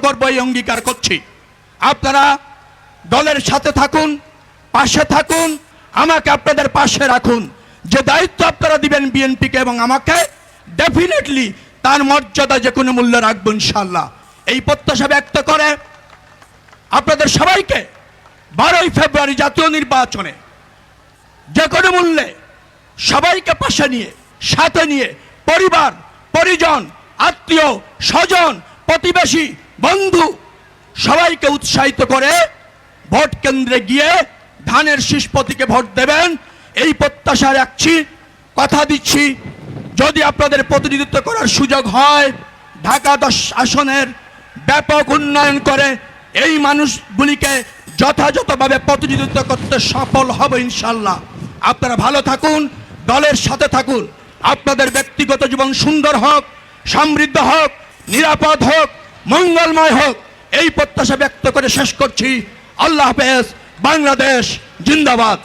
করব এই অঙ্গীকার করছি। আপনারা দলের সাথে থাকুন, পাশে থাকুন, আমাকে আপনাদের পাশে রাখুন। যে দায়িত্ব আপনারা দিবেন বিএনপিকে এবং আমাকে, ডেফিনেটলি তার মর্যাদা যে কোনো মূল্যে রাখবো ইনশাআল্লাহ। এই প্রত্যাশা ব্যক্ত করে আপনাদের সবাইকে 12ই ফেব্রুয়ারি জাতীয় নির্বাচনে যে কোনো মূল্যে সবাইকে পাশে নিয়ে, সাথে নিয়ে, পরিবার পরিজন, আত্মীয় স্বজন, প্রতিবেশী, বন্ধু সবাইকে উৎসাহিত করে ভোট কেন্দ্রে গিয়ে ধানের শীষ প্রতীকে ভোট দেবেন, এই প্রত্যাশা রাখছি। কথা দিচ্ছি, যদি আপনাদের প্রতিনিধিত্ব করার সুযোগ হয়, ঢাকা 10 আসনের ব্যাপক উন্নয়ন করে এই মানুষগুলিকে যথাযথভাবে প্রতিনিধিত্ব করতে সফল হবে ইনশাল্লাহ। আপনারা ভালো থাকুন, দলের সাথে থাকুন, আপনাদের ব্যক্তিগত জীবন সুন্দর হোক, সমৃদ্ধ হোক, নিরাপদ হোক, মঙ্গলময় হোক, এই প্রত্যাশা ব্যক্ত করে শেষ করছি। আল্লাহ হাফেজ। বাংলাদেশ জিন্দাবাদ।